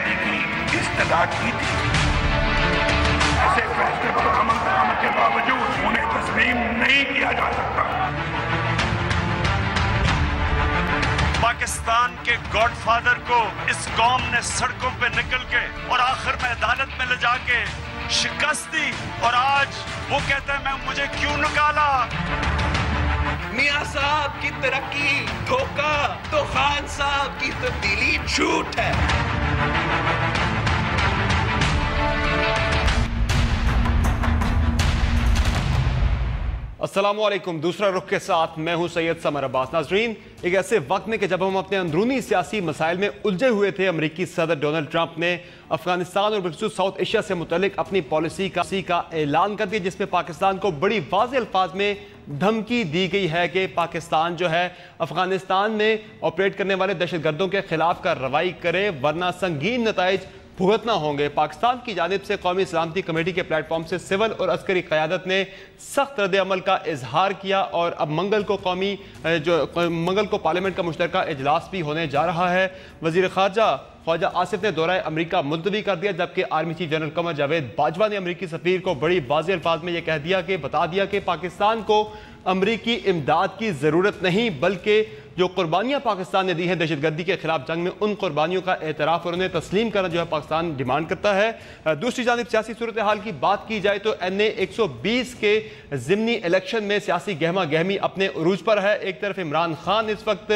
करने की इस्तेदाद की थी। ऐसे फैसले पर अमल दरामद के बावजूद उन्हें तस्लीम नहीं किया जा सकता। पाकिस्तान के गॉडफादर को इस कौम ने सड़कों पे निकल के और आखिर में अदालत में ले जाके शिकस्त दी, और आज वो कहते हैं मैं मुझे क्यों निकाला। मियां साहब की तरक्की धोखा तो खान साहब की तब्दीली झूठ है। अस्सलामुअलैकुम। दूसरा रुख के साथ मैं हूं सैयद समर अब्बास। नाजरीन, एक ऐसे वक्त में कि जब हम अपने अंदरूनी सियासी मसाइल में उलझे हुए थे, अमरीकी सदर डोनाल्ड ट्रंप ने अफगानिस्तान और बिलखुसूस साउथ एशिया से मुतल्लिक अपनी पॉलिसी का ऐलान कर दिया, जिसमें पाकिस्तान को बड़ी वाज़ेह अल्फाज में धमकी दी गई है कि पाकिस्तान जो है अफगानिस्तान में ऑपरेट करने वाले दहशतगर्दों के खिलाफ कार्रवाई करे, वरना संगीन नताइज भुगतना होंगे। पाकिस्तान की जानिब से कौमी सलामती कमेटी के प्लेटफॉर्म से सिविल और अस्करी क़यादत ने सख्त रद्द अमल का इजहार किया, और अब मंगल को पार्लियामेंट का मुश्तरका इजलास भी होने जा रहा है। वज़ीर ख्वाजा आसिफ ने दौरा अमरीका मुलतवी कर दिया, जबकि army chief general Qamar Javed Bajwa ने अमरीकी सफ़ीर को बड़ी वाज़ेह अल्फाज में यह बता दिया कि पाकिस्तान को अमरीकी इमदाद की ज़रूरत नहीं, बल्कि जो कुर्बानियाँ पाकिस्तान ने दी हैं दहशतगर्दी के खिलाफ जंग में, उन कुर्बानियों का एतराफ़ और उन्हें तस्लीम करना जो है पाकिस्तान डिमांड करता है। दूसरी जानिब सियासी सूरत हाल की बात की जाए तो NA 120 के ज़िमनी इलेक्शन में सियासी गहमा गहमी अपने उरूज पर है। एक तरफ इमरान खान इस वक्त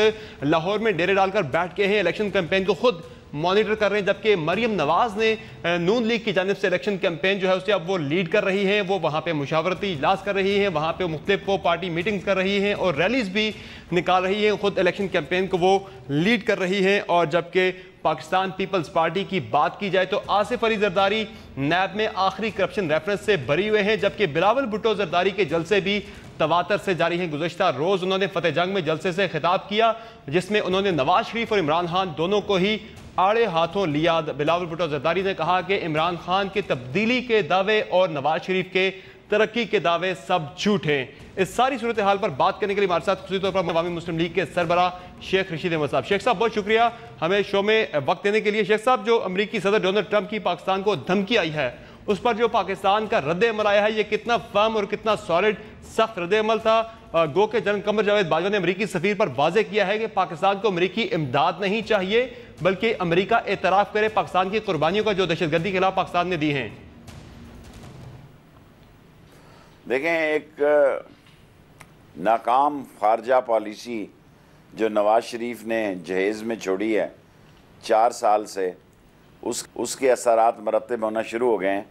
लाहौर में डेरे डालकर बैठ के हैं, इलेक्शन कैंपेन को खुद मॉनिटर कर रहे हैं, जबकि मरियम नवाज ने नून लीग की जानिब से इलेक्शन कैंपेन जो है उसे अब वो लीड कर रही हैं। वो वहाँ पे मुशावरती इजलास कर रही हैं, वहाँ पे मुख्तलिफ वो पार्टी मीटिंग्स कर रही हैं और रैलीज भी निकाल रही हैं। खुद इलेक्शन कैंपेन को वो लीड कर रही हैं। और जबकि पाकिस्तान पीपल्स पार्टी की बात की जाए तो आसिफ अली जरदारी नैब में आखिरी करप्शन रेफरेंस से बरी हुए हैं, जबकि बिलावल भुट्टो जरदारी के जलसे भी तवातर से जारी हैं। गुज़श्ता रोज़ उन्होंने फतेह जंग में जलसे से खिताब किया, जिसमें उन्होंने नवाज शरीफ और इमरान खान दोनों को ही आड़े हाथों लिया। बिलावल भुट्टो जरदारी ने कहा कि इमरान खान के तब्दीली के दावे और नवाज शरीफ के तरक्की के दावे सब झूठ हैं। इस सारी सूरत हाल पर बात करने के लिए हमारे साथ खुसूसी तौर पर अवामी मुस्लिम लीग के सरबरा शेख रशीद अहमद साहब। शेख साहब, बहुत शुक्रिया हमें शो में वक्त देने के लिए। शेख साहब, जो अमरीकी सदर डोनाल्ड ट्रंप की पाकिस्तान को धमकी आई है, उस पर जो पाकिस्तान का रद्द अमल आया है, ये कितना फर्म और कितना सॉलिड सख्त रद्द अमल था? गो के जनरल कमर जावेद बाजवा ने अमरीकी सफीर पर वाजे किया है कि पाकिस्तान को अमरीकी इमदाद नहीं चाहिए, बल्कि अमरीका एतराफ़ करे पाकिस्तान की कुर्बानियों का जो दहशतगर्दी के खिलाफ पाकिस्तान ने दी हैं। देखें, एक नाकाम खारजा पॉलिसी जो नवाज शरीफ ने जहेज़ में छोड़ी है 4 साल से, उसके असरात मरतब होना शुरू हो गए हैं,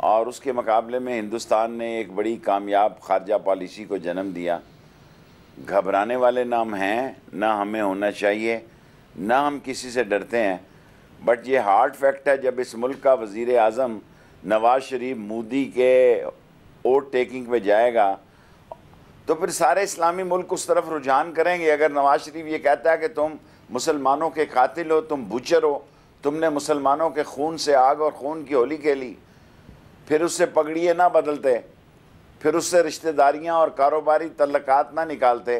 और उसके मुकाबले में हिंदुस्तान ने एक बड़ी कामयाब खारजा पॉलिसी को जन्म दिया। घबराने वाले ना हम हैं, ना हमें होना चाहिए, ना हम किसी से डरते हैं, बट ये हार्ड फैक्ट है, जब इस मुल्क का वज़ीर आज़म नवाज शरीफ मोदी के वोट टेकिंग पे जाएगा तो फिर सारे इस्लामी मुल्क उस तरफ रुझान करेंगे। अगर नवाज शरीफ ये कहता है कि तुम मुसलमानों के कातिल हो, तुम बूचर हो, तुमने मुसलमानों के खून से आग और खून की होली खेली, फिर उससे पगड़िए ना बदलते, फिर उससे रिश्तेदारियाँ और कारोबारी तल्लकात ना निकालते,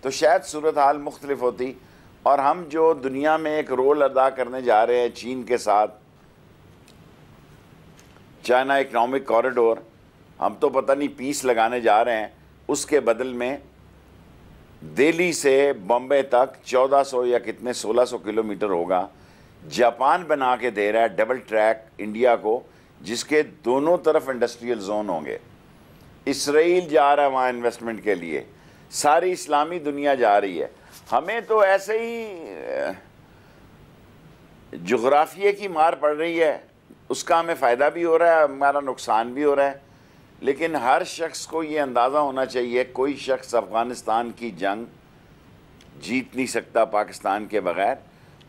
तो शायद सूरत हाल मुख्तलिफ होती। और हम जो दुनिया में एक रोल अदा करने जा रहे हैं चीन के साथ, चाइना इकनॉमिक कॉरिडोर, हम तो पता नहीं पीस लगाने जा रहे हैं, उसके बदल में दिल्ली से बॉम्बे तक 1400 या कितने 1600 किलोमीटर होगा। जापान बना के दे रहा है डबल ट्रैक इंडिया को, जिसके दोनों तरफ इंडस्ट्रियल जोन होंगे। इसराइल जा रहा है वहाँ इन्वेस्टमेंट के लिए, सारी इस्लामी दुनिया जा रही है। हमें तो ऐसे ही जोग्राफिया की मार पड़ रही है, उसका हमें फ़ायदा भी हो रहा है, हमारा नुकसान भी हो रहा है। लेकिन हर शख्स को ये अंदाज़ा होना चाहिए, कोई शख्स अफ़गानिस्तान की जंग जीत नहीं सकता पाकिस्तान के बग़ैर,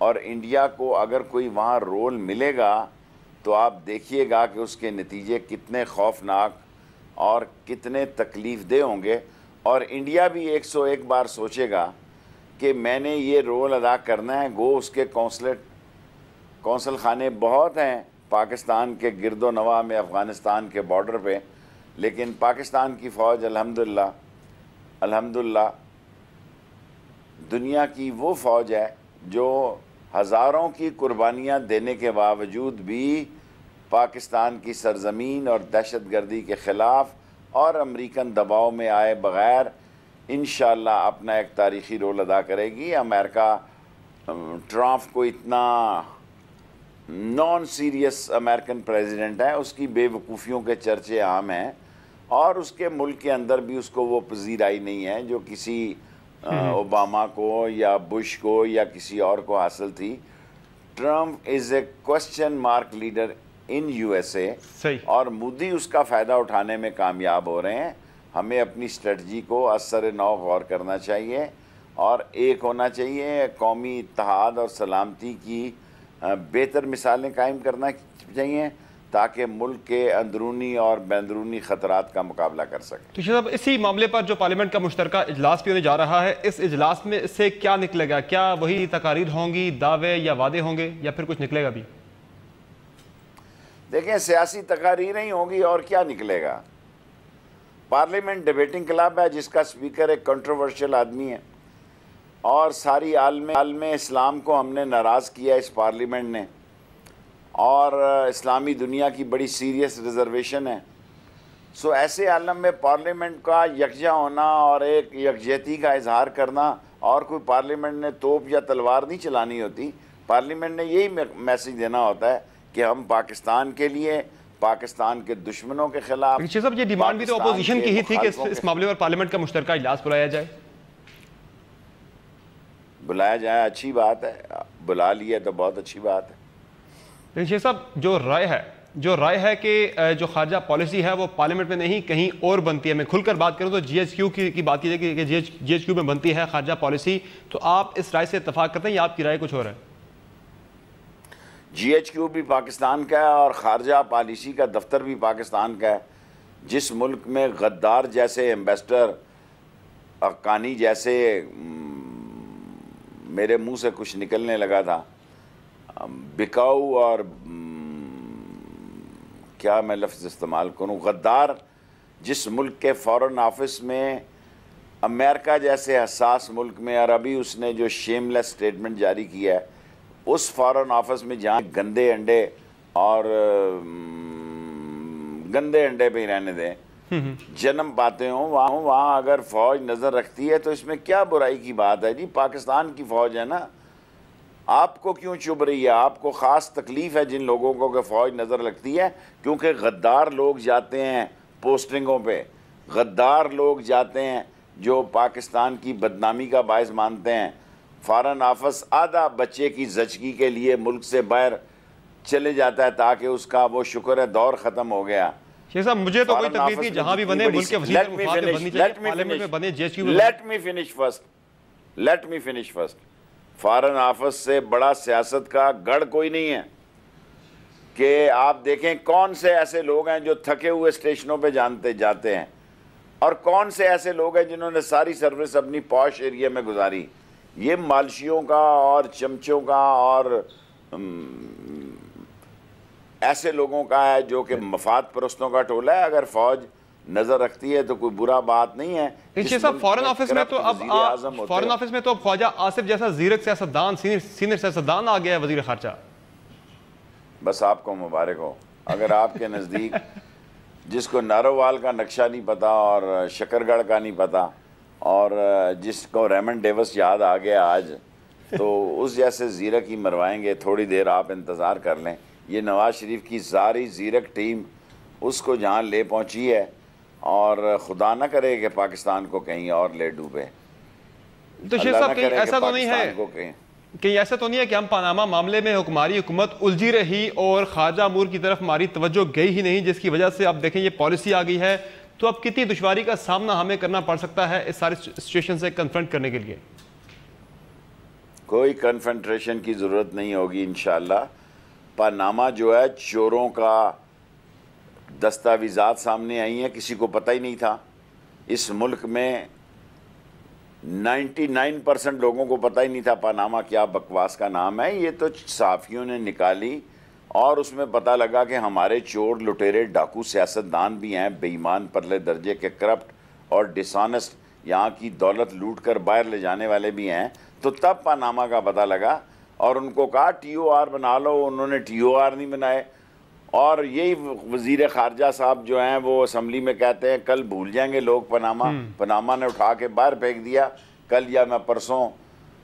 और इंडिया को अगर कोई वहाँ रोल मिलेगा तो आप देखिएगा कि उसके नतीजे कितने खौफनाक और कितने तकलीफ़ दे होंगे। और इंडिया भी 101 बार सोचेगा कि मैंने ये रोल अदा करना है। गो उसके कौंसल खाने बहुत हैं पाकिस्तान के गिरदो नवा में, अफ़गानिस्तान के बॉर्डर पे, लेकिन पाकिस्तान की फ़ौज अल्हम्दुलिल्लाह दुनिया की वो फ़ौज है जो हज़ारों की कुर्बानियाँ देने के बावजूद भी पाकिस्तान की सरजमीन और दहशतगर्दी के ख़िलाफ़ और अमेरिकन दबाव में आए बग़ैर इंशाअल्लाह अपना एक तारीख़ी रोल अदा करेगी। अमेरिका ट्रम्प को इतना नॉन सीरियस अमेरिकन प्रेसिडेंट है, उसकी बेवकूफ़ियों के चर्चे आम हैं और उसके मुल्क के अंदर भी उसको वो पजीराई नहीं है जो किसी ओबामा को या बुश को या किसी और को हासिल थी। Trump is a question mark leader in USA और मोदी उसका फ़ायदा उठाने में कामयाब हो रहे हैं। हमें अपनी स्ट्रेटजी को असर नौ गौर करना चाहिए और एक होना चाहिए, कौमी इत्तेहाद और सलामती की बेहतर मिसालें कायम करना चाहिए ताकि मुल्क के अंदरूनी और बैरूनी ख़तरात का मुकाबला कर सकें। तो साहब, इसी मामले पर जो पार्लियामेंट का मुश्तरका इजलास भी होने जा रहा है, इस इजलास में इससे क्या निकलेगा? क्या वही तकारीर होंगी, दावे या वादे होंगे या फिर कुछ निकलेगा भी? देखें, सियासी तकारीरें ही होंगी और क्या निकलेगा। पार्लियामेंट डिबेटिंग क्लब है जिसका स्पीकर एक कंट्रोवर्शियल आदमी है और सारी आलम इस्लाम को हमने नाराज़ किया इस पार्लियामेंट ने और इस्लामी दुनिया की बड़ी सीरियस रिजर्वेशन है। सो ऐसे आलम में पार्लियामेंट का यकजा होना और एक यकजहती का इजहार करना, और कोई पार्लियामेंट ने तोप या तलवार नहीं चलानी होती। पार्लियामेंट ने यही मैसेज देना होता है कि हम पाकिस्तान के लिए, पाकिस्तान के दुश्मनों के खिलाफ। साहब, ये डिमांड भी तो अपोजिशन की ही थी कि इस मामले पर पार्लियामेंट का मुश्तरका इजलास बुलाया जाए। बुलाया जाए, अच्छी बात है, बुला लिया तो बहुत अच्छी बात है। लेकिन साहब, जो राय है कि जो खारजा पॉलिसी है वो पार्लियामेंट में नहीं कहीं और बनती है। मैं खुलकर बात करूं तो GHQ की बात की जाए कि GHQ में बनती है खारजा पॉलिसी, तो आप इस राय से इत्तेफाक करते हैं या आपकी राय कुछ और है? GHQ भी पाकिस्तान का है और खारजा पॉलिसी का दफ्तर भी पाकिस्तान का है। जिस मुल्क में गद्दार जैसे एम्बेसडर, हक्कानी जैसे, मेरे मुंह से कुछ निकलने लगा था, बिकाऊ और क्या मैं लफ्ज़ इस्तेमाल करूं, गद्दार, जिस मुल्क के फॉरेन ऑफिस में अमेरिका जैसे हसास मुल्क में, और अभी उसने जो शेमलेस स्टेटमेंट जारी किया है, उस फॉरेन ऑफिस में जहाँ गंदे अंडे और गंदे अंडे पे ही रहने दें जन्म पाते हों, वहाँ अगर फ़ौज नज़र रखती है तो इसमें क्या बुराई की बात है जी। पाकिस्तान की फ़ौज है ना, आपको क्यों चुभ रही है? आपको ख़ास तकलीफ़ है जिन लोगों को कि फ़ौज नज़र रखती है, क्योंकि गद्दार लोग जाते हैं पोस्टिंगों पे, गद्दार लोग जाते हैं जो पाकिस्तान की बदनामी का बायस मानते हैं। फॉरेन ऑफिस आधा बच्चे की ज़चगी के लिए मुल्क से बाहर चले जाता है ताकि उसका वो शुक्र है दौर ख़त्म हो गया। शेख साहब, मुझे तो कोई तकलीफ नहीं, जहाँ भी बने मुल्क के वज़ीर मुफाद बननी चाहिए, पार्लियामेंट में बने, GHQ में। Let me finish first. Foreign office से बड़ा सियासत का गढ़ कोई नहीं है कि आप देखें कौन से ऐसे लोग हैं जो थके हुए स्टेशनों पे जाते हैं और कौन से ऐसे लोग हैं जिन्होंने सारी सर्विस अपनी पॉश एरिया में गुजारी। ये मालशियों का और चमचों का और ऐसे लोगों का है जो कि मफाद परस्तों का टोला है। अगर फौज नजर रखती है तो कोई बुरा बात नहीं है। फॉरेन ऑफिस में तो अब फॉरेन ऑफिस में तो अब ख्वाजा आसिफ जैसा जीरक सियासतदान, सीनियर सियासतदान आ गया है वजीर खर्चा। बस आपको मुबारक हो। अगर आपके नज़दीक जिसको नारोवाल का नक्शा नहीं पता और शकरगढ़ का नहीं पता और जिसको रेमंड डेविस याद आ गया आज, तो उस जैसे जीरक ही मरवाएंगे। थोड़ी देर आप इंतज़ार कर लें। ये नवाज शरीफ की सारी जीरक टीम उसको जहाँ ले पहुँची है और खुदा ना करे कि पाकिस्तान को कहीं और ले डूबे। तो शेख साहब, कहीं ऐसा तो नहीं है कि ऐसा तो नहीं है कि हम पनामा मामले में हमारी हुकूमत उलझी रही और ख्वाजा अमूर की तरफ हमारी तवज्जो गई ही नहीं, जिसकी वजह से अब देखें ये पॉलिसी आ गई है, तो अब कितनी दुश्वारी का सामना हमें करना पड़ सकता है इस सारी सिचुएशन से कन्फ्रंट करने के लिए? कोई कन्फ्रंट्रेशन की ज़रूरत नहीं होगी इंशाअल्लाह। पनामा जो है चोरों का दस्तावेज़ात सामने आई हैं, किसी को पता ही नहीं था। इस मुल्क में 99% लोगों को पता ही नहीं था पनामा क्या बकवास का नाम है। ये तो सहाफ़ियों ने निकाली और उसमें पता लगा कि हमारे चोर लुटेरे डाकू सियासतदान भी हैं, बेईमान परले दर्जे के, करप्ट और डिसऑनेस्ट, यहाँ की दौलत लूट कर बाहर ले जाने वाले भी हैं। तो तब पनामा का पता लगा और उनको कहा TOR बना लो, उन्होंने TOR नहीं बनाए। और यही वजीर खारजा साहब जो हैं वो असम्बली में कहते हैं कल भूल जाएंगे लोग पनामा। पनामा ने उठा के बाहर फेंक दिया। कल या मैं परसों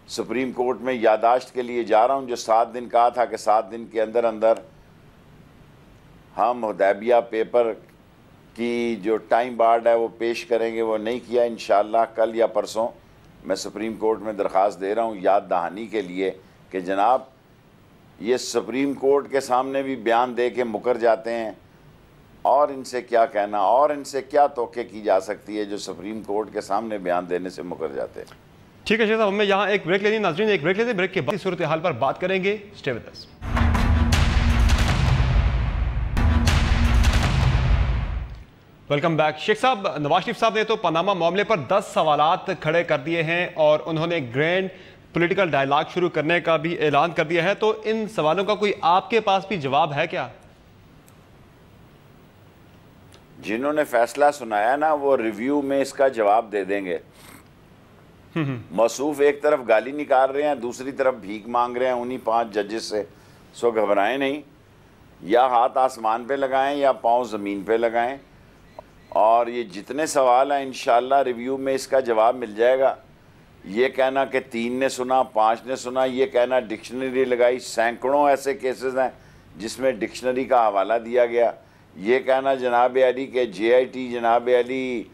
सुप्रीम कोर्ट में यादाश्त के लिए जा रहा हूं, जो 7 दिन कहा था कि 7 दिन के अंदर अंदर हम हुदैबिया पेपर की जो टाइम बार्ड है वो पेश करेंगे, वो नहीं किया। इंशाअल्लाह कल या परसों मैं सुप्रीम कोर्ट में दरख्वास्त दे रहा हूँ याद दहानी के लिए कि जनाब ये सुप्रीम कोर्ट के सामने भी बयान दे के मुकर जाते हैं, और इनसे क्या कहना और इनसे क्या तोक़े की जा सकती है जो सुप्रीम कोर्ट के सामने बयान देने से मुकर जाते हैं। ठीक है शेख साहब, हमें यहाँ एक ब्रेक लेनी, नाज़रीन एक ब्रेक लेते, ब्रेक के बाद सूरत हाल पर बात करेंगे। Stay with us. Welcome back. Sheikh साहब, नवाज शरीफ साहब ने तो पनामा मामले पर 10 सवालात खड़े कर दिए हैं और उन्होंने ग्रैंड पॉलिटिकल डायलॉग शुरू करने का भी ऐलान कर दिया है, तो इन सवालों का कोई आपके पास भी जवाब है क्या? जिन्होंने फैसला सुनाया ना वो रिव्यू में इसका जवाब दे देंगे। मौसूफ एक तरफ गाली निकाल रहे हैं, दूसरी तरफ भीख मांग रहे हैं उन्हीं 5 जजेस से। सो घबराएं नहीं, या हाथ आसमान पे लगाएं या पाँव ज़मीन पे लगाएं, और ये जितने सवाल हैं इंशाअल्लाह रिव्यू में इसका जवाब मिल जाएगा। ये कहना कि 3 ने सुना 5 ने सुना, ये कहना डिक्शनरी लगाई, सैकड़ों ऐसे केसेस हैं जिसमें डिक्शनरी का हवाला दिया गया। ये कहना जनाब अली के JIT जनाब अली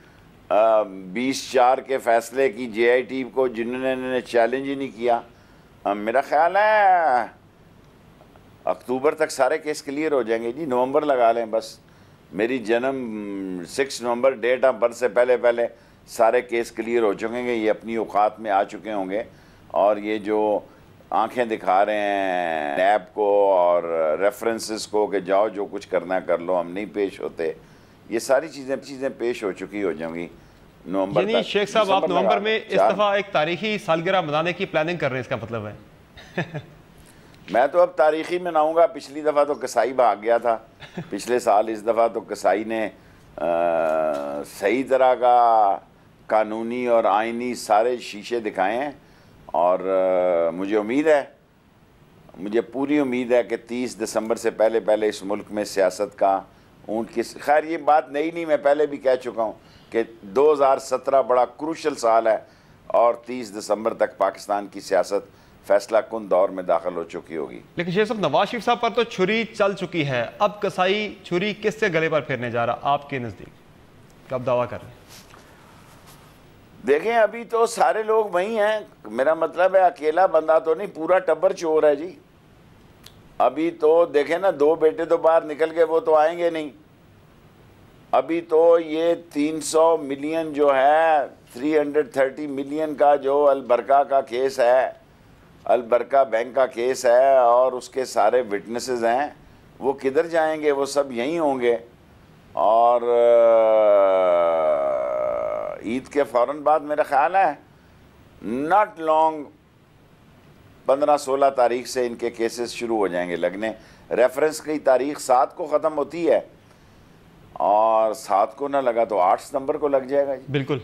20/4 के फैसले की JIT को जिन्होंने चैलेंज ही नहीं किया। मेरा ख्याल है अक्टूबर तक सारे केस क्लियर हो जाएंगे जी, नवंबर लगा लें बस। मेरी जन्म 6 नवंबर डेट ऑफ बर्थ से पहले सारे केस क्लियर हो चुकेंगे, ये अपनी औकात में आ चुके होंगे। और ये जो आंखें दिखा रहे हैं नैब को और रेफरेंसेस को कि जाओ जो कुछ करना कर लो, हम नहीं पेश होते, ये सारी चीज़ें पेश हो चुकी हो जाएंगी नवंबर तक। शेख साहब आप नवंबर में इस दफ़ा एक तारीखी सालगिरह मनाने की प्लानिंग कर रहे हैं, इसका मतलब है? मैं तो अब तारीखी मनाऊंगा। पिछली दफ़ा तो कसाई भाग गया था पिछले साल, इस दफ़ा तो कसाई ने सही तरह का कानूनी और आइनी सारे शीशे दिखाए हैं। और मुझे उम्मीद है, मुझे पूरी उम्मीद है कि 30 दिसंबर से पहले इस मुल्क में सियासत का ऊँट की, खैर ये बात नहीं, मैं पहले भी कह चुका हूँ कि 2017 बड़ा क्रूशल साल है और 30 दिसंबर तक पाकिस्तान की सियासत फैसला कुन दौर में दाखिल हो चुकी होगी। लेकिन शेख साहब नवाज शरीफ साहब पर तो छुरी चल चुकी है, अब कसाई छुरी किससे गले पर फेरने जा रहा आपके नज़दीक, कब दावा कर रहे हैं? देखें अभी तो सारे लोग वही हैं, मेरा मतलब है अकेला बंदा तो नहीं, पूरा टब्बर चोर है जी। अभी तो देखें ना, 2 बेटे तो बाहर निकल के वो तो आएंगे नहीं। अभी तो ये 300 मिलियन जो है, 330 मिलियन का जो अलबरका का केस है, अलबरका बैंक का केस है, और उसके सारे विटनेसेस हैं, वो किधर जाएंगे? वो सब यहीं होंगे। और ईद के फ़ौरन बाद मेरा ख्याल है नॉट लॉन्ग 15-16 तारीख से इनके केसेस शुरू हो जाएंगे लगने। रेफरेंस की तारीख 7 को ख़त्म होती है, और 7 को ना लगा तो 8 सितंबर को लग जाएगा जी। बिल्कुल।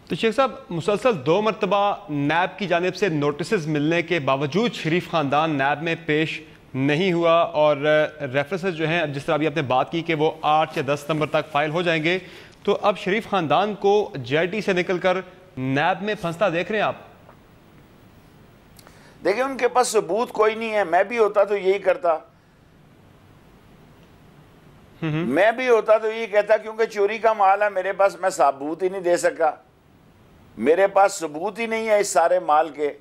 तो शेख साहब मुसलसल 2 मरतबा नैब की जानिब से नोटिस मिलने के बावजूद शरीफ ख़ानदान नैब में पेश नहीं हुआ, और रेफरेंसेस जो हैं जिस तरह अभी आपने बात की कि वो 8 या 10 सितंबर तक फाइल हो जाएंगे, तो अब शरीफ ख़ानदान को JIT से निकलकर नैब में फंसता देख रहे हैं आप? देखिए उनके पास सबूत कोई नहीं है। मैं भी होता तो यही करता, मैं भी होता तो यही कहता, क्योंकि चोरी का माल है मेरे पास, मैं सबूत ही नहीं दे सका, मेरे पास सबूत ही नहीं है इस सारे माल के।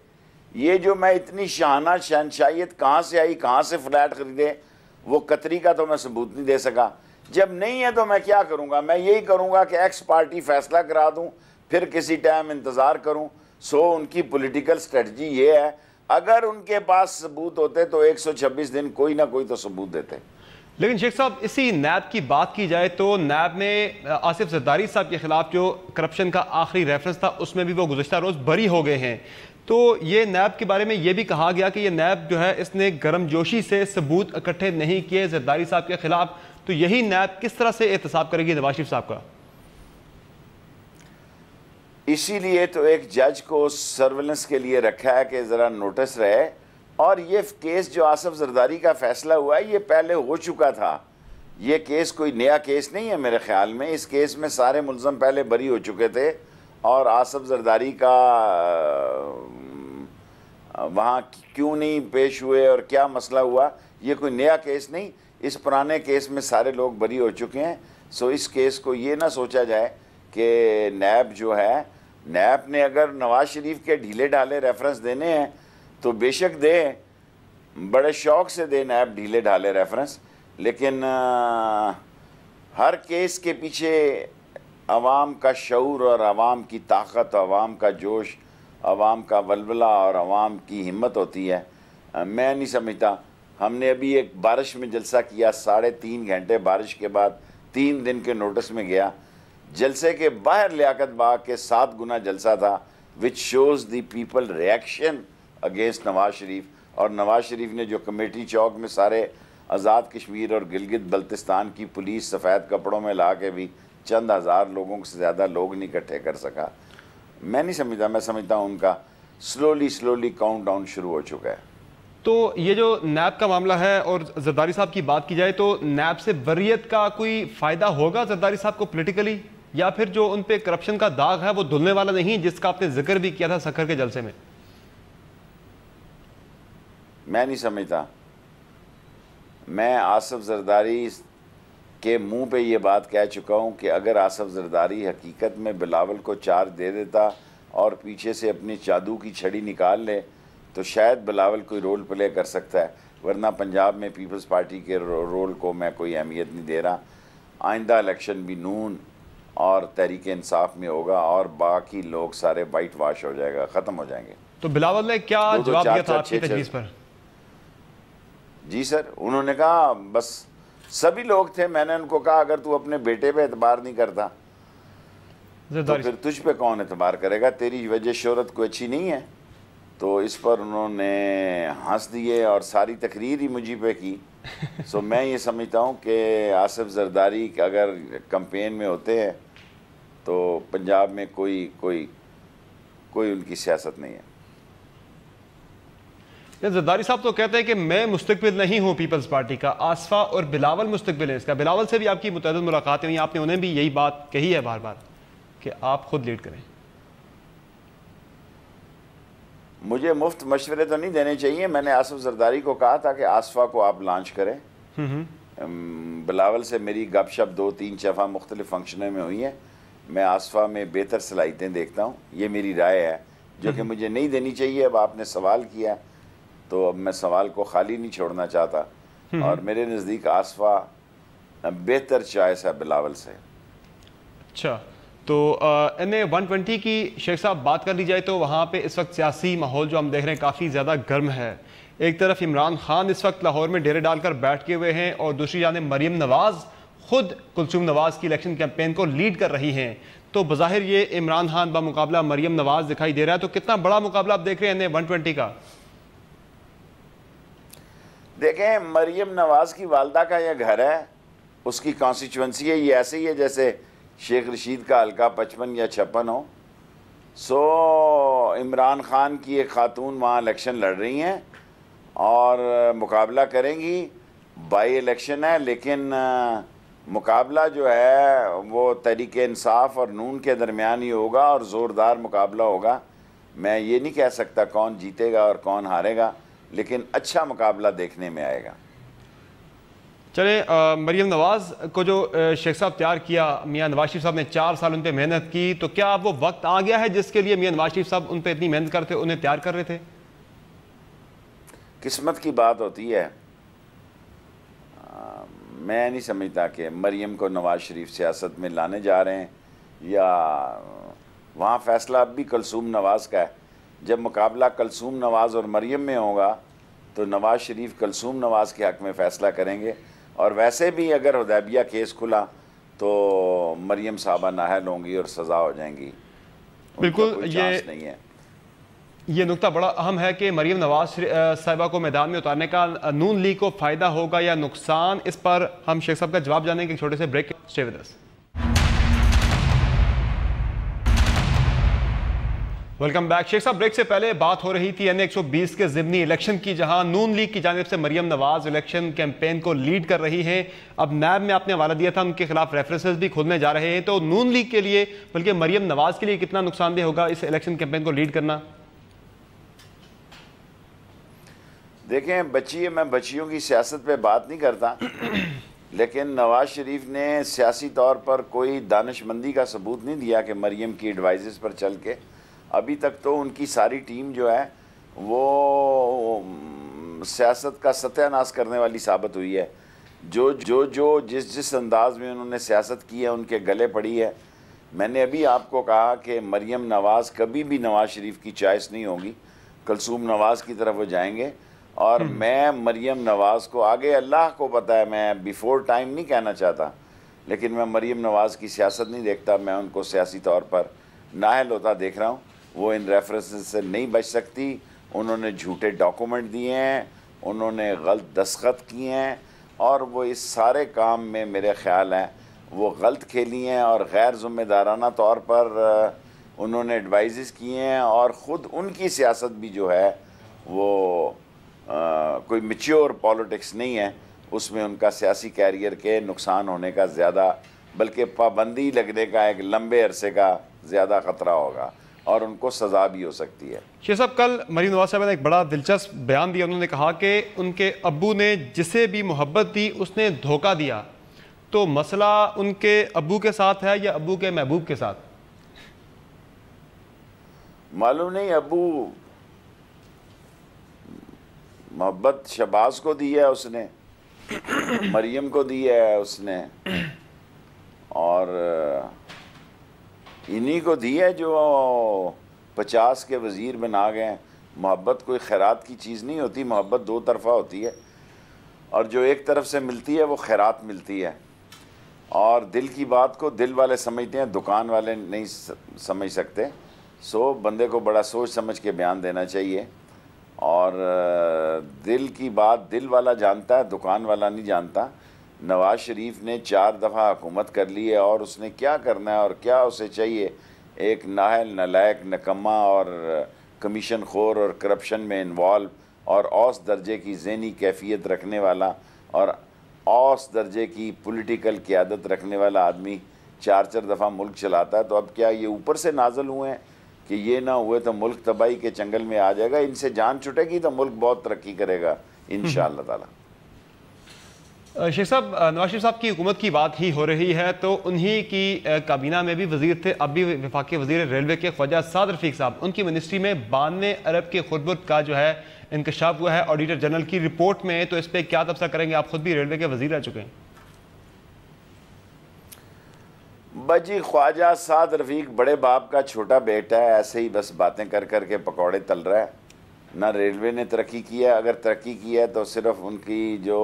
ये जो मैं इतनी शाहाना शहनशाहियत कहाँ से आई, कहाँ से फ्लैट खरीदे, वो कतरी का तो मैं सबूत नहीं दे सका। जब नहीं है तो मैं क्या करूँगा? मैं यही करूँगा कि एक्स पार्टी फैसला करा दूँ, फिर किसी टाइम इंतज़ार करूँ। सो उनकी पॉलिटिकल स्ट्रेटजी ये है, अगर उनके पास सबूत होते तो 126 दिन कोई ना कोई तो सबूत देते। लेकिन शेख साहब इसी नैब की बात की जाए तो नैब में आसिफ जरदारी साहब के खिलाफ जो करप्शन का आखिरी रेफरेंस था उसमें भी वो गुज़श्ता रोज़ बरी हो गए हैं। तो ये नैब के बारे में ये भी कहा गया कि ये नैब जो है इसने गर्मजोशी से सबूत इकट्ठे नहीं किए जरदारी साहब के खिलाफ, तो यही नैब किस तरह से एहतसाब करेगी नवाज शरीफ साहब का? इसीलिए तो एक जज को सर्वेलेंस के लिए रखा है कि ज़रा नोटिस रहे। और ये केस जो आसफ जरदारी का फैसला हुआ है ये पहले हो चुका था, ये केस कोई नया केस नहीं है मेरे ख्याल में। इस केस में सारे मुलज़म पहले बरी हो चुके थे और आसफ जरदारी का वहाँ क्यों नहीं पेश हुए और क्या मसला हुआ, ये कोई नया केस नहीं, इस पुराने केस में सारे लोग बरी हो चुके हैं। सो इस केस को ये ना सोचा जाए कि नैब जो है, नैब ने अगर नवाज शरीफ के ढीले ढाले रेफरेंस देने हैं तो बेशक दे, बड़े शौक़ से दे नैब ढीले ढाले रेफरेंस, लेकिन हर केस के पीछे अवाम का शऊर और अवाम की ताकत, अवाम का जोश, अवाम का वलवला और अवाम की हिम्मत होती है। मैं नहीं समझता, हमने अभी एक बारिश में जलसा किया, 3.5 घंटे बारिश के बाद 3 दिन के नोटिस में गया, जलसे के बाहर लियाकत बाग के 7 गुना जलसा था, which shows the people reaction against Nawaz Sharif. और नवाज शरीफ ने जो कमेटी चौक में सारे आज़ाद कश्मीर और गिलगित बल्तिस्तान की पुलिस सफ़ेद कपड़ों में ला के भी चंद हज़ार लोगों से ज़्यादा लोग नहीं इकट्ठे कर सका। मैं नहीं समझता, मैं समझता हूँ उनका स्लोली काउंट डाउन शुरू हो चुका है। तो ये जो नैब का मामला है और जरदारी साहब की बात की जाए तो नैब से बरियत का कोई फ़ायदा होगा जरदारी साहब को पॉलिटिकली, या फिर जो उन पे करप्शन का दाग है वो धुलने वाला नहीं, जिसका आपने जिक्र भी किया था सखर के जलसे में? मैं नहीं समझता। मैं आसफ जरदारी के मुंह पे ये बात कह चुका हूँ कि अगर आसफ जरदारी हकीकत में बिलावल को चार्ज दे देता और पीछे से अपनी जादू की छड़ी निकाल ले तो शायद बिलावल कोई रोल प्ले कर सकता है, वरना पंजाब में पीपल्स पार्टी के रोल को मैं कोई अहमियत नहीं दे रहा। आइंदा इलेक्शन भी नून और तहरीक इंसाफ में होगा और बाकी लोग सारे वाइट वाश हो जाएगा, ख़त्म हो जाएंगे। तो बिलावल ने क्या जवाब दिया था आपकी तजवीज़ पर? जी सर, उन्होंने कहा, बस सभी लोग थे, मैंने उनको कहा अगर तू अपने बेटे पे एतबार नहीं करता तो फिर तुझ पे कौन एतबार करेगा, तेरी वजह शोहरत कोई अच्छी नहीं है। तो इस पर उन्होंने हंस दिए और सारी तकरीर ही मुझी पे की। सो मैं ये समझता हूँ कि आसिफ जरदारी अगर कैंपेन में होते हैं तो पंजाब में कोई उनकी सियासत नहीं है। जरदारी साहब तो कहते हैं कि मैं मुस्तकबिल नहीं हूँ पीपल्स पार्टी का, आसफा और बिलावल मुस्तकबिल है इसका। बिलावल से भी आपकी मुतअद्दिद मुलाकातें हुई, आपने उन्हें भी यही बात कही है बार बार कि आप खुद लीड करें। मुझे मुफ्त मशवरे तो नहीं देने चाहिए। मैंने आसिफ जरदारी को कहा था कि आसफा को आप लॉन्च करें। बिलावल से मेरी गपशप 2-3 दफ़ा मुख्तलिफ फंक्शनों में हुई है। मैं आसफा में बेहतर सलाहियतें देखता हूँ, ये मेरी राय है, जो कि मुझे नहीं देनी चाहिए। अब आपने सवाल किया तो अब मैं सवाल को खाली नहीं छोड़ना चाहता, और मेरे नज़दीक आसफा बेहतर चॉइस है बिलावल से। अच्छा, तो NA 120 की शेख साहब बात कर ली जाए तो वहाँ पे इस वक्त सियासी माहौल जो हम देख रहे हैं काफ़ी ज़्यादा गर्म है। एक तरफ इमरान खान इस वक्त लाहौर में डेरे डालकर बैठ के हुए हैं और दूसरी जानिब मरियम नवाज़ खुद कुलसूम नवाज़ की इलेक्शन कैंपेन को लीड कर रही हैं। तो बज़ाहिर ये इमरान खान बामुकाबला मरियम नवाज़ दिखाई दे रहा है। तो कितना बड़ा मुकाबला आप देख रहे हैं NA 120 का? देखें, मरियम नवाज़ की वालदा का यह घर है, उसकी कॉन्स्टिट्यूंसी है, ये ऐसे ही है जैसे शेख रशीद का हल्का 55 या 56 हो। सो इमरान खान की एक खातून वहाँ इलेक्शन लड़ रही हैं और मुकाबला करेंगी। बाई इलेक्शन है, लेकिन मुकाबला जो है वो तहरीक इंसाफ और नून के दरमियान ही होगा और ज़ोरदार मुकाबला होगा। मैं ये नहीं कह सकता कौन जीतेगा और कौन हारेगा, लेकिन अच्छा मुकाबला देखने में आएगा। चले, मरियम नवाज़ को जो शेख साहब तैयार किया, मियां नवाज शरीफ साहब ने 4 साल उन पर मेहनत की, तो क्या अब वो वक्त आ गया है जिसके लिए मियां नवाज शरीफ साहब उन पर इतनी मेहनत करते उन्हें तैयार कर रहे थे? किस्मत की बात होती है। मैं नहीं समझता कि मरियम को नवाज शरीफ सियासत में लाने जा रहे हैं, या वहाँ फ़ैसला अब भी कुलसूम नवाज़ का है। जब मुकाबला कुलसूम नवाज़ और मरियम में होगा तो नवाज़ शरीफ कुलसूम नवाज़ के हक़ में फ़ैसला करेंगे। और वैसे भी अगर हुदैबिया केस खुला तो मरियम साहबा नाहल होंगी और सज़ा हो जाएंगी। बिल्कुल, ये नहीं है। ये नुकता बड़ा अहम है कि मरियम नवाज साहिबा को मैदान में उतारने का नून लीग को फ़ायदा होगा या नुकसान, इस पर हम शेख साहब का जवाब जानेंगे एक छोटे से break. Stay with us. Welcome back. Sheikh साहब, ब्रेक से पहले बात हो रही थी NA 120 के ज़िमनी इलेक्शन की, जहां नून लीग की जानिब से मरियम नवाज इलेक्शन कैंपेन को लीड कर रही हैं। अब नैब में आपने हवाला दिया था, उनके खिलाफ रेफरेंसेस भी खुलने जा रहे हैं, तो नून लीग के लिए बल्कि मरियम नवाज के लिए कितना नुकसानदेह होगा इस इलेक्शन कैंपेन को लीड करना? देखें, मैं बच्चियों की सियासत पे बात नहीं करता, लेकिन नवाज शरीफ ने सियासी तौर पर कोई दानिशमंदी का सबूत नहीं दिया कि मरियम की एडवाइजेस पर चल के। अभी तक तो उनकी सारी टीम जो है वो सियासत का सत्यानाश करने वाली साबित हुई है। जो जिस अंदाज में उन्होंने सियासत की है उनके गले पड़ी है। मैंने अभी आपको कहा कि मरियम नवाज कभी भी नवाज शरीफ की चॉइस नहीं होगी, कुलसूम नवाज की तरफ वो जाएंगे। और मैं मरियम नवाज को, आगे अल्लाह को पता है, मैं बिफोर टाइम नहीं कहना चाहता, लेकिन मैं मरियम नवाज की सियासत नहीं देखता। मैं उनको सियासी तौर पर नाअहल होता देख रहा हूँ। वो इन रेफरेंसेस से नहीं बच सकती। उन्होंने झूठे डॉक्यूमेंट दिए हैं, उन्होंने गलत दस्तखत किए हैं, और वो इस सारे काम में मेरे ख्याल है वो गलत खेली हैं और गैर ज़िम्मेदाराना तौर पर उन्होंने एडवाइज़ किए हैं। और ख़ुद उनकी सियासत भी जो है वो कोई मैच्योर पॉलिटिक्स नहीं है। उसमें उनका सियासी कैरियर के नुकसान होने का ज़्यादा, बल्कि पाबंदी लगने का एक लंबे अरसे का ज़्यादा ख़तरा होगा और उनको सज़ा भी हो सकती है। शेख साहब, कल मरियम नवाज साहब ने एक बड़ा दिलचस्प बयान दिया। उन्होंने कहा कि उनके अब्बू ने जिसे भी मोहब्बत दी उसने धोखा दिया। तो मसला उनके अब्बू के साथ है या अब्बू के महबूब के साथ? मालूम नहीं। अब्बू मोहब्बत शहबाज को दी है उसने, मरियम को दी है उसने, और इन्हीं को दी है जो 50 के वज़ीर बना गए। मोहब्बत कोई खैरात की चीज़ नहीं होती, मोहब्बत दो तरफ़ा होती है, और जो एक तरफ से मिलती है वो खैरात मिलती है। और दिल की बात को दिल वाले समझते हैं, दुकान वाले नहीं समझ सकते। सो बंदे को बड़ा सोच समझ के बयान देना चाहिए। और दिल की बात दिल वाला जानता है, दुकान वाला नहीं जानता। नवाज शरीफ ने 4 दफ़ा हुकूमत कर ली है, और उसने क्या करना है और क्या उसे चाहिए। एक नाहल, नलायक, नकम्मा और कमीशन खोर और करप्शन में इन्वॉल्व और औस दर्जे की ज़हनी कैफियत रखने वाला और औस दर्जे की पॉलिटिकल क़ियादत रखने वाला आदमी 4 दफ़ा मुल्क चलाता है। तो अब क्या ये ऊपर से नाजल हुए हैं कि ये ना हुए तो मुल्क तबाही के चंगल में आ जाएगा? इनसे जान छुटेगी तो मुल्क बहुत तरक्की करेगा इंशाअल्लाह ताला। शेख साहब, नवाज शरीफ साहब की हुकूमत की बात ही हो रही है, तो उन्हीं की काबीना में भी वजीर थे, अब भी वफाकी वजीर रेलवे के ख्वाजा साद रफीक साहब। उनकी मिनिस्ट्री में 92 अरब के खुरबुत का जो है इंकशाफ हुआ है ऑडिटर जनरल की रिपोर्ट में। तो इस पर क्या तबसरा करेंगे? आप खुद भी रेलवे के वजीर रह चुके हैं। बजी, ख्वाजा साद रफीक बड़े बाप का छोटा बेटा है, ऐसे ही बस बातें कर कर के पकौड़े तल रहा है। ना रेलवे ने तरक्की की है, अगर तरक्की की है तो सिर्फ उनकी जो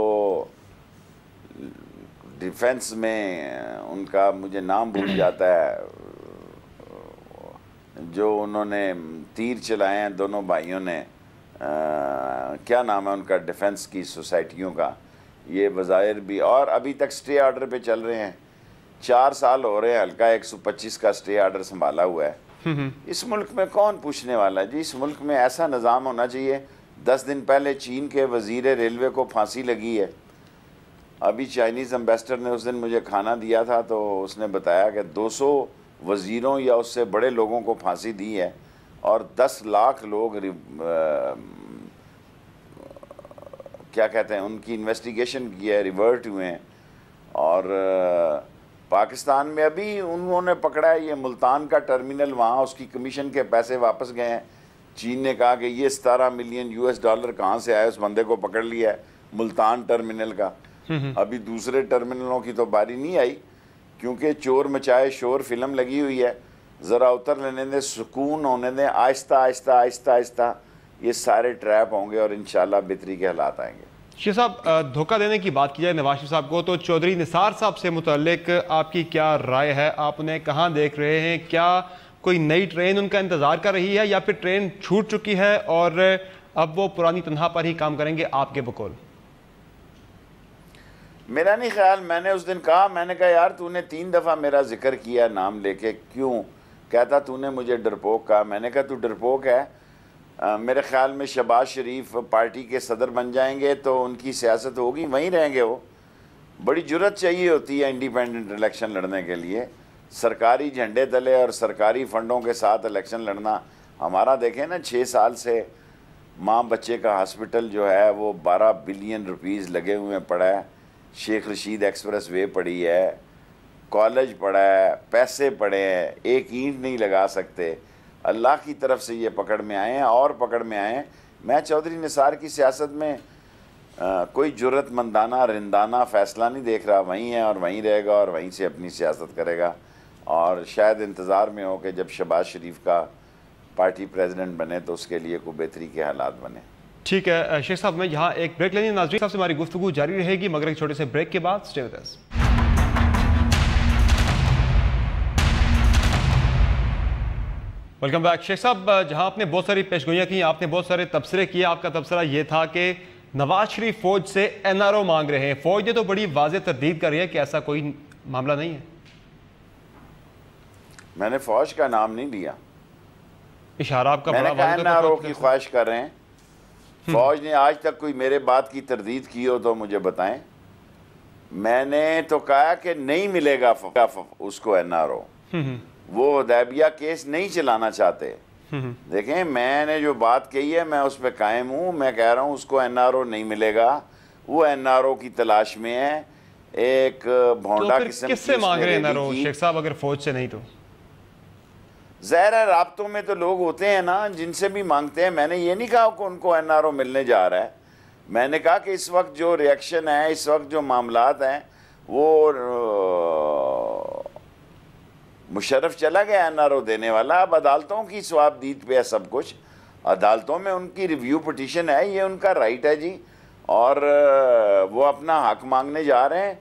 डिफेंस में उनका, मुझे नाम भूल जाता है, जो उन्होंने तीर चलाए हैं दोनों भाइयों ने, क्या नाम है उनका, डिफेंस की सोसाइटियों का, ये वज़ायर भी, और अभी तक स्टे ऑर्डर पे चल रहे हैं। 4 साल हो रहे हैं, हल्का 125 का स्टे ऑर्डर संभाला हुआ है। इस मुल्क में कौन पूछने वाला है जी? इस मुल्क में ऐसा निज़ाम होना चाहिए। 10 दिन पहले चीन के वज़ीर रेलवे को फांसी लगी है। अभी चाइनीज़ एम्बेसडर ने उस दिन मुझे खाना दिया था, तो उसने बताया कि 200 वज़ीरों या उससे बड़े लोगों को फांसी दी है और 10 लाख लोग क्या कहते हैं, उनकी इन्वेस्टिगेशन की है, रिवर्ट हुए हैं। और पाकिस्तान में अभी उन्होंने पकड़ा है ये मुल्तान का टर्मिनल, वहाँ उसकी कमीशन के पैसे वापस गए हैं। चीन ने कहा कि ये 17 मिलियन $US कहाँ से आए, उस बंदे को पकड़ लिया है मुल्तान टर्मिनल का। अभी दूसरे टर्मिनलों की तो बारी नहीं आई, क्योंकि चोर मचाए शोर फिल्म लगी हुई है। ज़रा उतर लेने दें, सुकून होने दें, आहिस्ता आहिस्ता आहिस्ता आहिस्ता ये सारे ट्रैप होंगे और इंशाल्लाह बेहतरी के हालात आएंगे। शेख साहब, धोखा देने की बात की जाए नवाज शरीफ साहब को, तो चौधरी निसार साहब से मुतल्लिक आपकी क्या राय है? आप उन्हें कहाँ देख रहे हैं? क्या कोई नई ट्रेन उनका इंतज़ार कर रही है या फिर ट्रेन छूट चुकी है और अब वो पुरानी तनहा पर ही काम करेंगे आपके बकौल? मेरा नहीं ख्याल। मैंने उस दिन कहा, मैंने कहा यार तूने 3 दफ़ा मेरा जिक्र किया नाम लेके, क्यों? कहता तूने मुझे डरपोक कहा। मैंने कहा तू डरपोक है। मेरे ख्याल में शहबाज शरीफ पार्टी के सदर बन जाएंगे तो उनकी सियासत होगी, वहीं रहेंगे वो। बड़ी जुर्रत चाहिए होती है इंडिपेंडेंट इलेक्शन लड़ने के लिए, सरकारी झंडे तले और सरकारी फ़ंडों के साथ इलेक्शन लड़ना। हमारा देखें ना, 6 साल से माँ बच्चे का हॉस्पिटल जो है वो 12 बिलियन रुपीस लगे हुए पड़ा है, शेख रशीद एक्सप्रेस वे पड़ी है, कॉलेज पड़ा है, पैसे पड़े हैं, एक ईंट नहीं लगा सकते। अल्लाह की तरफ से ये पकड़ में आए हैं और पकड़ में आए हैं। मैं चौधरी निसार की सियासत में कोई जुर्रतमंदाना रिंदाना फ़ैसला नहीं देख रहा। वहीं है और वहीं रहेगा और वहीं से अपनी सियासत करेगा। और शायद इंतज़ार में हो कि जब शहबाज शरीफ का पार्टी प्रेसिडेंट बने तो उसके लिए कोई बेहतरी के हालात बने। ठीक है शेख साहब, मैं यहाँ एक ब्रेक लेनी। नाज़रीन साहब से हमारी गुफ्तगू जारी रहेगी मगर एक छोटे से ब्रेक के बाद। Stay with us. Welcome back. Sheikh साहब, जहाँ आपने बहुत सारी पेशगोइयाँ की, आपने बहुत सारे तबसरे किए। आपका तबसरा ये था कि नवाज शरीफ फ़ौज से NRO मांग रहे हैं। फ़ौज ने तो बड़ी वाज़ेह तरदीद कर रही है कि ऐसा कोई मामला नहीं है। मैंने फ़ौज का नाम नहीं लिया, इशारा आपका मैंने कहा NRO की ख्वाहिश कर रहे हैं। फ़ौज ने आज तक कोई मेरे बात की तरदीद की हो तो मुझे बताएं। मैंने तो कहा कि नहीं मिलेगा उसको NRO, वो हुदैबिया केस नहीं चलाना चाहते। देखें, मैंने जो बात कही है मैं उस पर कायम हूँ। मैं कह रहा हूँ उसको NRO नहीं मिलेगा, वो NRO की तलाश में है। एक भोंडा किससे मांग रहे हैं NRO शेख साहब, अगर फौज से नहीं तो? ज़ाहिर है राब्तों में तो लोग होते हैं ना जिनसे भी मांगते हैं। मैंने ये नहीं कहा कि उनको NRO मिलने जा रहा है। मैंने कहा कि इस वक्त जो रिएक्शन है, इस वक्त जो मामलात हैं, वो मुशर्रफ चला गया NRO देने वाला। अब अदालतों की सवाबदीद पे है सब कुछ। अदालतों में उनकी रिव्यू पिटीशन है, ये उनका राइट है जी, और वो अपना हक मांगने जा रहे हैं।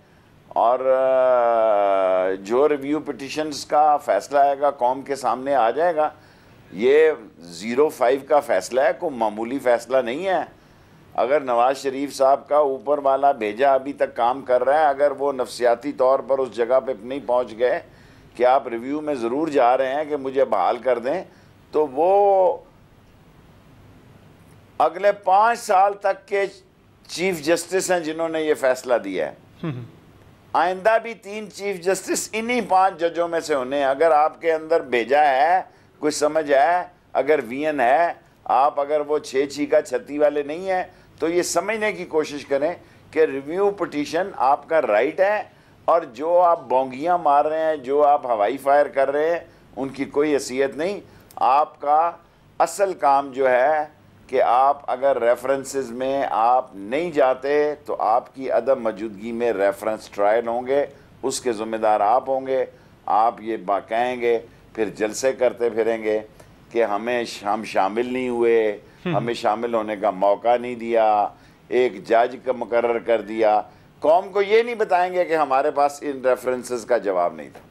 और जो रिव्यू पिटीशंस का फ़ैसला आएगा कौम के सामने आ जाएगा। ये 05 का फ़ैसला है, कोई मामूली फ़ैसला नहीं है। अगर नवाज शरीफ साहब का ऊपर वाला भेजा अभी तक काम कर रहा है, अगर वो नफसियाती तौर पर उस जगह पे नहीं पहुंच गए कि आप रिव्यू में ज़रूर जा रहे हैं कि मुझे बहाल कर दें, तो वो अगले 5 साल तक के चीफ जस्टिस हैं जिन्होंने ये फ़ैसला दिया है। आइंदा भी 3 चीफ जस्टिस इन्हीं 5 जजों में से होने। अगर आपके अंदर भेजा है, कुछ समझ है, अगर VN है आप, अगर वो 6 का 36 वाले नहीं है, तो ये समझने की कोशिश करें कि रिव्यू पिटीशन आपका राइट है। और जो आप बोंगियां मार रहे हैं, जो आप हवाई फायर कर रहे हैं, उनकी कोई हैसियत नहीं। आपका असल काम जो है कि आप अगर रेफरेंसेस में आप नहीं जाते तो आपकी अदम मौजूदगी में रेफरेंस ट्रायल होंगे, उसके ज़िम्मेदार आप होंगे। आप ये कहेंगे, फिर जलसे करते फिरेंगे कि हम शामिल नहीं हुए, हमें शामिल होने का मौका नहीं दिया, एक जज का मुकर्रर कर दिया। कौम को ये नहीं बताएंगे कि हमारे पास इन रेफरेंसेस का जवाब नहीं था।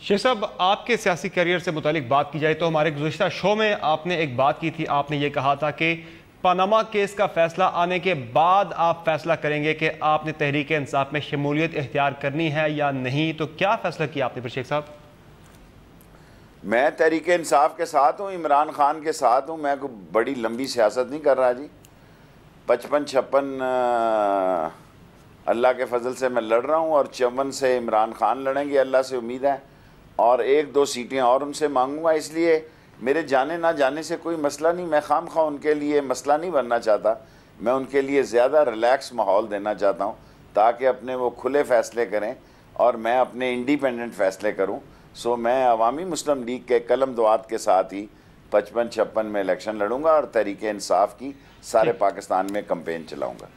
शेख साहब, आपके सियासी करियर से मुतालिक बात की जाए तो हमारे गुज़िश्ता शो में आपने एक बात की थी। आपने ये कहा था कि पनामा केस का फैसला आने के बाद आप फैसला करेंगे कि आपने तहरीक इंसाफ में शमूलियत इख्तियार करनी है या नहीं। तो क्या फैसला किया आपने फिर शेख साहब? मैं तहरीक इंसाफ के साथ हूँ, इमरान खान के साथ हूँ। मैं कोई बड़ी लंबी सियासत नहीं कर रहा जी। 55-56 अल्लाह के फजल से मैं लड़ रहा हूँ और 54 से इमरान खान लड़ेंगे, अल्लाह से उम्मीद है। और 1-2 सीटें और उनसे मांगूंगा। इसलिए मेरे जाने ना जाने से कोई मसला नहीं। मैं खामखा उनके लिए मसला नहीं बनना चाहता। मैं उनके लिए ज़्यादा रिलैक्स माहौल देना चाहता हूँ ताकि अपने वो खुले फ़ैसले करें और मैं अपने इंडिपेंडेंट फ़ैसले करूँ। सो मैं अवामी मुस्लिम लीग के कलम दुआत के साथ ही 55-56 में इलेक्शन लड़ूंगा और तहरीक इंसाफ की सारे पाकिस्तान में कैंपेन चलाऊँगा।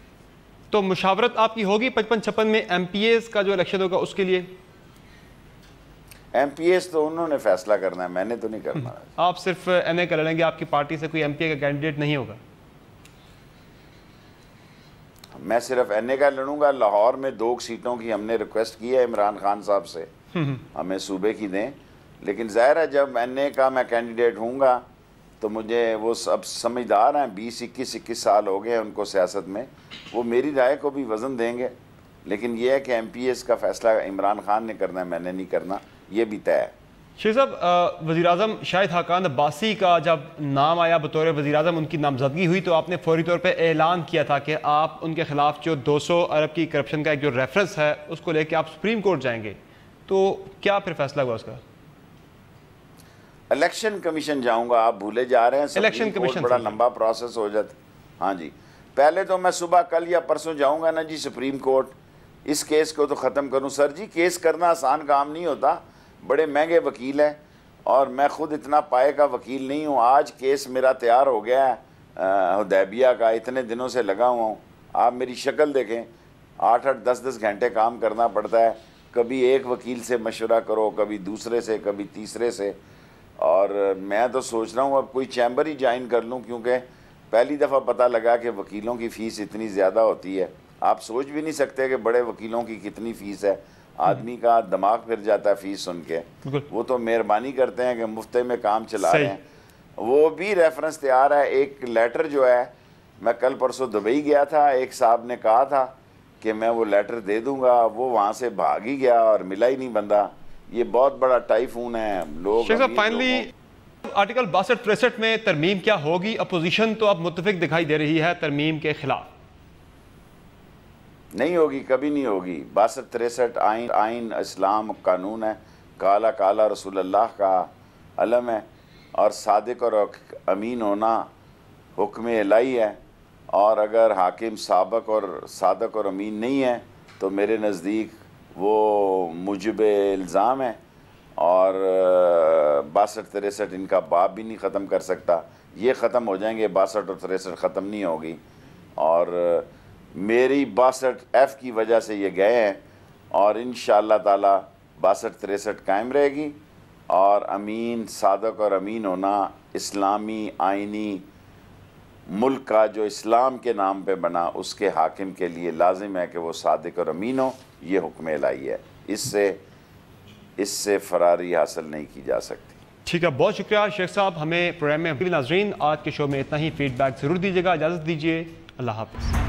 तो मुशावरत आपकी होगी 55-56 में MPAs का जो इलेक्शन होगा उसके लिए? MPAs तो उन्होंने फैसला करना है, मैंने तो नहीं करना। आप सिर्फ NA का लड़ेंगे, आपकी पार्टी से कोई MPA का कैंडिडेट नहीं होगा? मैं सिर्फ NA का लड़ूंगा। लाहौर में 2 सीटों की हमने रिक्वेस्ट की है इमरान खान साहब से, हमें सूबे की दें। लेकिन ज़ाहिर है जब NA का मैं कैंडिडेट हूँगा तो मुझे वो सब समझदार हैं, 20-21 साल हो गए हैं उनको सियासत में, वो मेरी राय को भी वज़न देंगे। लेकिन ये है कि MPAs का फ़ैसला इमरान खान ने करना है, मैंने नहीं करना, ये भी तय है। शेख साहब, वज़ीर-ए-आज़म शाहिद खाकान अब्बासी का जब नाम आया बतौर वज़ीर-ए-आज़म, उनकी नामजदगी हुई तो आपने फौरी तौर पे ऐलान किया था कि आप उनके खिलाफ जो 200 अरब की करप्शन का एक जो रेफरेंस है उसको लेके आप सुप्रीम कोर्ट जाएंगे, तो क्या फिर फैसला हुआ उसका? इलेक्शन कमीशन जाऊंगा, आप भूले जा रहे हैं। इलेक्शन कमीशन बड़ा लंबा प्रोसेस हो जाता। हाँ जी, पहले तो मैं सुबह कल या परसों जाऊंगा ना जी सुप्रीम कोर्ट, इस केस को तो ख़त्म करूं। सर जी, केस करना आसान काम नहीं होता, बड़े महंगे वकील हैं और मैं खुद इतना पाए का वकील नहीं हूँ। आज केस मेरा तैयार हो गया है हुदैबिया का, इतने दिनों से लगा हुआ हूँ। आप मेरी शक्ल देखें, 8-8, 10-10 घंटे काम करना पड़ता है। कभी एक वकील से मशवरा करो, कभी दूसरे से, कभी तीसरे से। और मैं तो सोच रहा हूँ अब कोई चैम्बर ही ज्वाइन कर लूँ, क्योंकि पहली दफ़ा पता लगा कि वकीलों की फ़ीस इतनी ज़्यादा होती है। आप सोच भी नहीं सकते कि बड़े वकीलों की कितनी फ़ीस है। आदमी का दिमाग फिर जाता है फ़ीस सुन के। वो तो मेहरबानी करते हैं कि मुफ्त में काम चला रहे हैं। वो भी रेफरेंस तैयार है। एक लेटर जो है, मैं कल परसों दुबई गया था, एक साहब ने कहा था कि मैं वो लेटर दे दूंगा, वो वहाँ से भाग ही गया और मिला ही नहीं बंदा। ये बहुत बड़ा टाइफून है। लोग फाइनली आर्टिकल 62-63 में तरमीम क्या होगी? अपोजिशन तो अब मुत्तफिक दिखाई दे रही है तरमीम के खिलाफ। नहीं होगी, कभी नहीं होगी। 62-63 आइन इस्लाम कानून है, काला काला रसूलुल्लाह का अलम है और सादिक और अमीन होना हुक्म इलाही है। और अगर हाकिम सादक और अमीन नहीं है तो मेरे नज़दीक वो मुजिब इल्ज़ाम है और 62-63 इनका बाप भी नहीं ख़त्म कर सकता। ये ख़त्म हो जाएंगे, 62 और 63 ख़त्म नहीं होगी। और मेरी 62F की वजह से ये गए हैं और इंशाअल्लाह ताला 62-63 कायम रहेगी। और अमीन, सादक और अमीन होना इस्लामी आइनी मुल्क का जो इस्लाम के नाम पे बना, उसके हाकिम के लिए लाजिम है कि वो सादिक और अमीन हो। ये हुक्म इलाही है, इससे फरारी हासिल नहीं की जा सकती। ठीक है, बहुत शुक्रिया शेख साहब। हमें प्रोग्राम में नाज़रीन आज के शो में इतना ही। फीडबैक ज़रूर दीजिएगा। इजाज़त दीजिए, अल्लाह हाफ़िज़।